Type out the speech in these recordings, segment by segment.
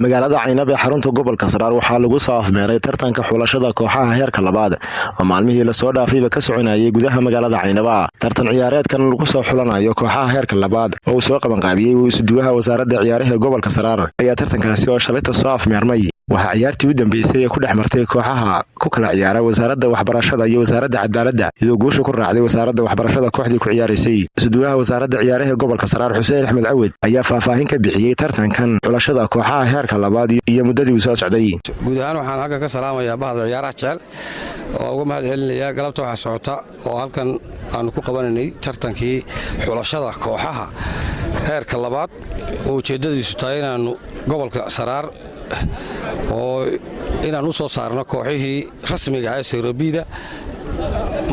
magaalada Caynaba ee xarunta gobolka Saraar waxaa lagu soo afmeeray tartanka xulashada kooxaha heerka labaad oo maalmihii la soo dhaafayba ka soconayay gudaha magaalada Caynaba. Tartan ciyaareedkan lagu soo xulanayo kooxaha heerka labaad oo uu soo qaban qaabiyay isuduwaha wasaaradda ciyaaraha gobolka Saraar ayaa tartankaasi oo shalay soo afmeermay. waxaa ciyaartii u dambeysay ku dhex martay kooxaha ku kala ciyaara wasaaradda waxbarashada iyo wasaaradda cadaaladda iyadoo guusha ku raacday wasaaradda waxbarashada kooxdii ku ciyaaraysay. isuduwaha wasaaradda ciyaaraha gobolka Saraar Xuseen Axmed Cawad ayaa faahfaahin ka bixiyay tartankan xulashada kooxaha heerka labaad iyo muddadii uu soo socday. guud ahaan waxaan halkan ka salaamayaa bahda ciyaaraha jecel oo uga mahadcelinayaa galabta waxa socota oo halkan aan ku qabanay tartankii xulashada kooxaha heerka labaad oo ujeedadiisu tahay inaan gobolka Saraar oo inaan u soo saarno kooxihii rasmiga ah ee Seerobida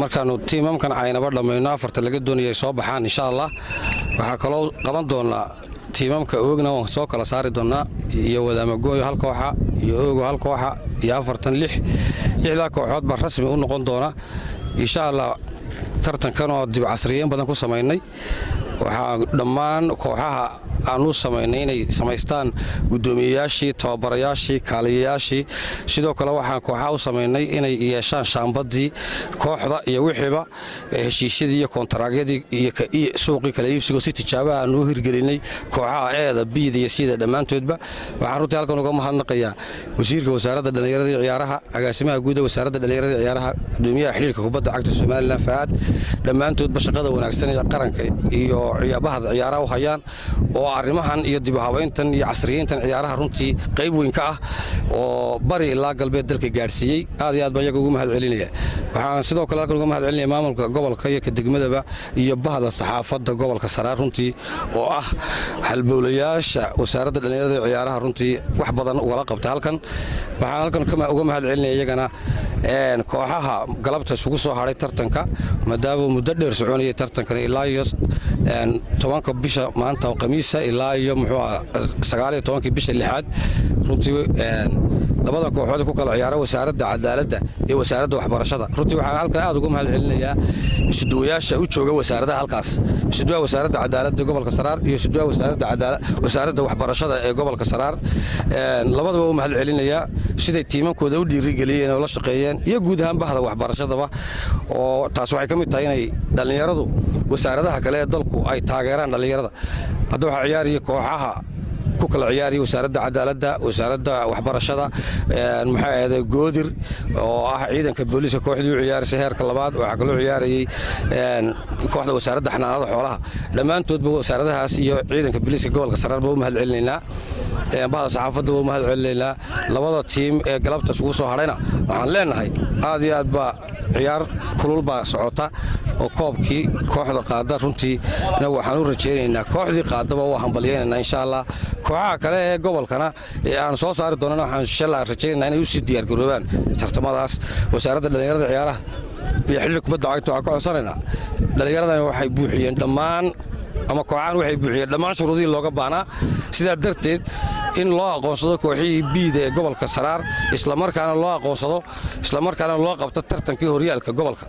markaanu tiimamkan Caynaba dhamayno afarta laga doonayay soo baxaan insha Allah. waxa kale qaban doonaa tiimamka oogna oo soo kala saari doonaa iyo wadaamagooyo hal kooxa iyo oogo hal kooxa iyo afartan lixda kooxood baa rasmi u noqon doona insha Allah. tartankan oo dib casriyeyn badan ku sameynay waxaa dhammaan kooxaha aanu sameynay inay samaystaan gudoomiyayaashii tababarayaashii kaaliyayaashii sidoo kale waxaan kooxaha u sameynay inay yeeshaan shaambadii kooxda iyo wixiiba heshiisyadii iyo kontaraagyadii iyo suuqii kala iibsiga si tijaabo aan u hirgelinay kooxaha eeda biida iyo sida dhammaantoodba. waxaan runtii halkan uga mahadnaqayaa wasiirka wasaaradda dhalinyarada iyo ciyaaraha agaasimaha guud ee wasaaradda dhalinyarada iyo ciyaaraha gudoomiyaha xiriirka kubadda cagta Soomaaliland Faad dhammaantoodba shaqada wanaagsan ee qaranka iyo bahda ciyaaraha u hayaan oo arrimahan iyo dib u habeyntan iyo casriyeyntan ciyaaraha runtii qayb weyn ka ah oo bari ilaa galbeed dalka gaarsiiyay. aad iyo aad baan iyaga ugu mahadcelinayaa. waxaan sidoo kale halkan uga mahadcelinayaa maamulka gobolka iyo ka degmadaba iyo bahda saxaafadda gobolka Saraar runtii oo ah halbowlayaasha wasaaradda dhalinyarada iyo ciyaaraha runtii wax badan uga qabta halkan. waxaan halkan uga mahadcelinayaa iyagana kooxaha galabta isugu soo haray tartanka maadaama muddo dheer soconayay tartankan ilaa iyo 10 bisha maanta oo khamiisa ilaa iyo 19 bisha 6 runtii labada kooxood ku kala ciyaara wasaaradda cadaaladda iyo wasaaradda waxbarashada. runtii waxaan halkan aad uga mahadcelinayaa isuduwayaasha u jooga wasaaradda halkaas isuduwaha wasaaradda cadaaladda gobolka Saraar iyo isuduwaha wasaaradda waxbarashada ee gobolka Saraar labadaba u mahadcelinayaa siday tiimankooda u dhiirigeliyeen oo la shaqeeyeen iyo guud ahaan bahda waxbarashadaba oo taas waxay ka mid tahay inay dhalinyaradu wasaaradaha kale ee dalku ay taageeraan dhalinyarada. hadda waxa ciyaariyo kooxaha ku kala ciyaariyo wasaaradda cadaaladda wasaaradda waxbarashada goodir oo ah ciidanka booliska kooxdii u ciyaarayay heerka labaad waxa kale oo ciyaarayay kooxda wasaaradda xanaanada xoolaha dhammaantoodba wasaaradahaas iyo ciidanka booliska gobolka Saraar baa u mahadcelinaynaa. bahda saxaafadda waa u mahadcelinaynaa. labada tiim ee galabta isugu soo harayna waxaan leenahay aad iyo aad baa ciyaar kulul baa socota oo koobkii kooxda qaada runtii waxaan u rajaynaynaa kooxdii qaadaba oo hambalyeynaa insha Allah. kooxaha kale ee gobolkana ee aan soo saari doonana waxaan insha Allah rajaynaynaa inay u sii diyaar garoobaan tartamadaas. wasaaradda dhalinyarada ciyaaraha iyo xiriirka kubadda cagta waxaan ka codsanaynaa dhalinyaradan waxay buuxiyeen dhammaan ama kooxahan waxay buuxiyeen dhammaan shuruudihii looga baahnaa. sidaa darteed in loo aqoonsado kooxihii biida ee gobolka Saraar isla markaana loo qabto tartankii horyaalka gobolka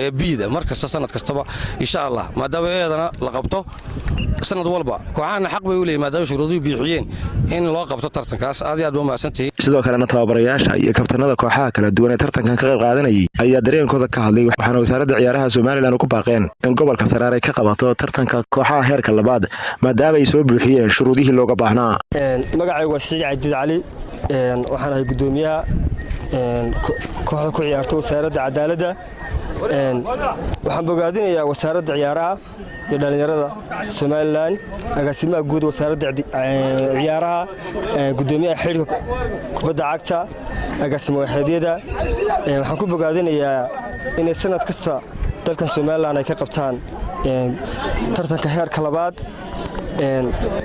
ee biida markasta sanad kastaba insha Allah. maadaama eedana la qabto sanad walba kooxahan xaq bay u leeyihiin maadaama shuruuduhu bixiyeen in loo qabto tartankaas. aad iyo aad baa mahadsantihiin. sidoo kalena tababarayaasha iyo kabtanada kooxaha kala duwan ee tartankan ka qayb qaadanayay ayaa dareenkooda ka hadlay waxaana wasaaradda ciyaaraha Soomaaliland ku baaqeen in gobolka Saraar ay ka qabato tartanka kooxaha heerka labaad maadaama ay soo buuxiyeen shuruudihii looga baahnaa. magacaygu waa Siciid Cabdi Cali waxaan ahay gudoomiyaha kooxda ku ciyaarta wasaaradda cadaaladda. waxaan bogaadinayaa wasaaradda ciyaaraha iyo dhalinyarada Soomaaliland agaasimaha guud wasaaradda ciyaaraha gudoomiyaha xiriirka kubadda cagta agaasimo waaxeedyada. waxaan ku bogaadinayaa inay sanad kasta dalkan Soomaaliland ay ka qabtaan tartanka heerka labaad.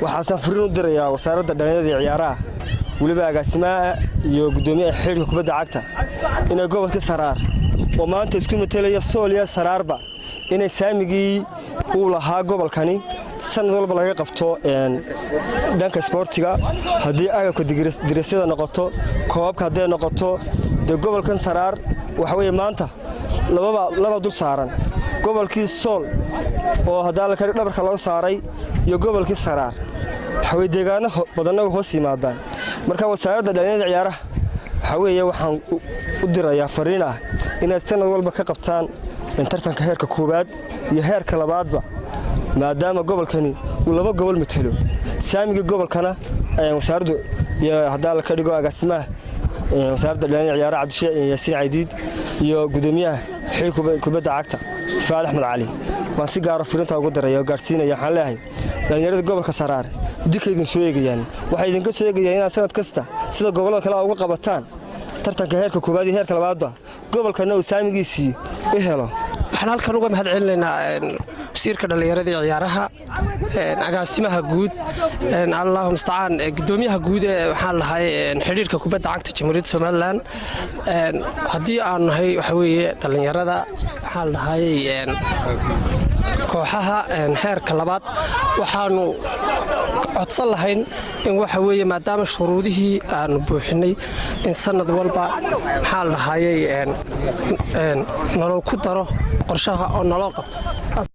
waxaan fariin u dirayaa wasaaradda dhalinyarada iyo ciyaaraha waliba agaasimaha iyo gudoomiyaha xiriirka kubadda cagta inay gobolka Saraar oo maanta isku metelaya Soomaaliya Saraarba inay saamigii uu lahaa gobolkani sanad walba laga qabto dhanka sportiga hadii agabka digrasada noqoto koobka hadii noqoto de gobolkan Saraar waxa weeye maanta laba dul saaran gobolkii Sool oo hadalka dhabarka laga saaray iyo gobolkii Saraar waxay deegaano badan oo hoos yimaadaan marka wasaaradda dhalinyarada ciyaaraha waxa weeye waxaan u dirayaa fariin ah inay sanad walba ka qabtaan tartanka heerka koowaad iyo heerka labaadba maadaama gobolkani uu laba gobol matalo saamiga gobolkana ayaan wasaaraddu iyo hadaa la ka dhigo agaasimaha wasaaradda dhalinyarada ciyaaraha Cabdishaciid Yaasiin Caydiid iyo gudoomiyaha xilka kubadda cagta Faad Axmed Cali waan si gaar ah fariinta ugu dirayaa gaarsiinaya waxaan leeyahay dhalinyarada gobolka Saraar dikaydin soo eegayaan waxay idinka soo eegayaan in sanad kasta sida gobolada kale uga qabataan tartanka heerka koowaad iyo heerka labaadba gobolkana uu saamigiisii u helo waxaan halkan uga mahad celinaynaa wasiirka dhalinyarada ciyaaraha agaasimaha guud Allahu musta'aan gudoomiyaha guud ee waxaan lahay xiriirka kubadda cagta Jamhuuriyadda Soomaaliland hadii aan nahay waxa weeye dhalinyarada waxaan lahay kooxaha heerka labaad waxaanu codsan lahayn in waxa weeye maadaama shuruudihii aan buuxinay in sanad walba waxaan lahaayay nolol ku daro qorshaha oo nolol qabto